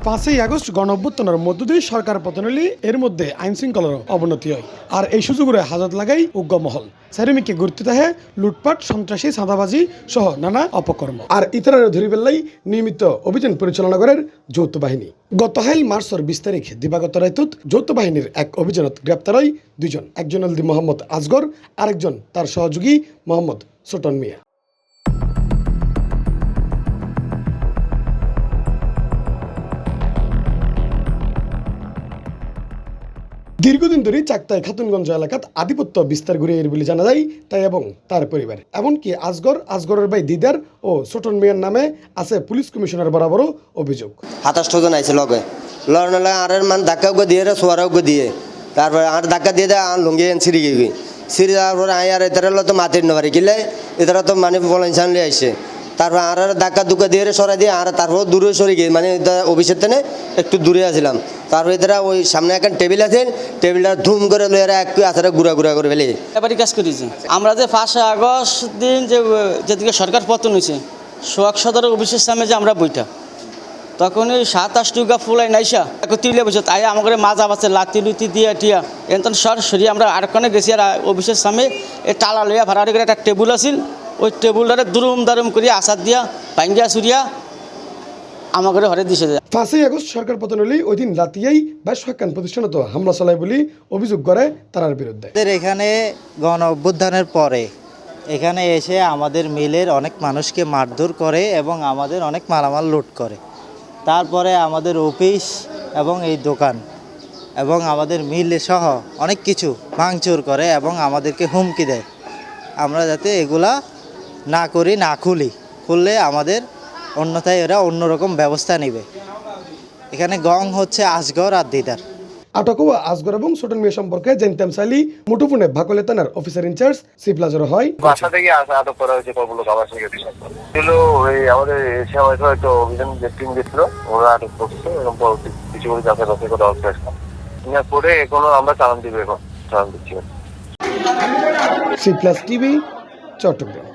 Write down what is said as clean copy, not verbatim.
5ই August গণঅভ্যুত্থানের মধ্য দিয়ে সরকার পতন হলে এর মধ্যে আইন শৃঙ্খলার অবনতি হয় আর এই সুযোগে হাজত লাগাই উগ্র মহল চারিমিকে গুরুত্ব থাকে লুটপাট সন্ত্রাসী চাঁদাবাজি সহ নানা অপকর্ম আর ইতরারে ধরি বেল্লাই নিয়মিত অভিযান পরিচালনা করার যৌথ বাহিনী গত মার্চের 20 তারিখ দিবাগত রায়তুত যৌথ বাহিনীর এক অভিযানত গ্রেপ্তার হয় দুজন, একজন হল মোহাম্মদ আসগর, আরেকজন তার সহযোগী মোহাম্মদ ছোটন মিয়া। দীর্ঘদিন ধরে চাকতাই খাতুনগঞ্জ এলাকাত আধিপত্য বিস্তার ঘুরে এর বলে জানা যায় তাই এবং তার পরিবার, এমনকি আসগরের ভাই দিদার ও ছোটন মিয়ার নামে আছে পুলিশ কমিশনার বরাবরও অভিযোগ। 27 জন আইছে লগে লড়নে আর মান ধাক্কা দিয়ে সোয়ারাও দিয়ে তারপরে আর ধাক্কা দিয়ে দেয় আর লুঙ্গি সিঁড়ি গিয়ে সিঁড়ি তারপরে আর এদের তো মাতির নেবারি কিলে এদের তো মানে বলেন আইসে তারপর আর ধাক্কা দুক্কা দিয়ে সরাই দিয়ে আর তারপর দূরে সরে গিয়ে মানে অফিসের থেকে একটু দূরে আসলাম। তারপর এদের ওই সামনে একটা টেবিল আছে, টেবিলটা ধুম করে লয়ে একটু আসারে গুড়া করে ফেলে এবারই কাজ করেছি। আমরা যে 5 আগস্ট দিন যেদিকে সরকার পতন হয়েছে সোহাগ সদরের অফিসের সামনে যে আমরা বইটা তখনই 27 টুকা ফুলাই নাইসা তিলে বসে তাই আমাকে মাজা বাচ্চা লাতি লুতি দিয়ে টিয়া এনতন সরাসরি আমরা আরেকখানে গেছি আর অফিসের সামনে এই টালা লইয়া ভাড়াটি করে একটা টেবিল আছিল, ওই টেবিলটারে দুরুম করিয়া আসার দিয়া ভাঙ্গিয়া চুরিয়া আমাকে হরে দিছে। 5ই আগস্ট সরকার পতন হলে ওই দিন রাতিয়াই বেশ কয়েকখান প্রতিষ্ঠানত হামলা চালায় বলে অভিযোগ করে তার বিরুদ্ধে। এখানে গণ অভ্যুত্থানের পরে এখানে এসে আমাদের মিলের অনেক মানুষকে মারধর করে এবং আমাদের অনেক মালামাল লুট করে। তারপরে আমাদের অফিস এবং এই দোকান এবং আমাদের মিলে সহ অনেক কিছু ভাঙচুর করে এবং আমাদেরকে হুমকি দেয় আমরা যাতে এগুলা না করি, না খুললে আমাদের অন্যথায় এরা অন্যরকম ব্যবস্থা নেবে। এখানে গং হচ্ছে আসগর আর দিদার। আটক হওয়া আসগর এবং ছোটন মিয়া সম্পর্কে জানতাম চাইলি মুঠোফোনে ভাকলে থানার অফিসার ইনচার্জ সিপ্লাজর হয়। বাসা থেকে আটক করা হয়েছে কবুল খাবার থেকে ছিল ওই আমাদের সময় হয়তো অভিযান টিম গেছিল, ওরা আটক করছে এবং কিছু করে যাচাই বাছাই করা হচ্ছে পরে এখনো আমরা চালান দিব, এখন চালান দিচ্ছি। C plus TV, Chittagong.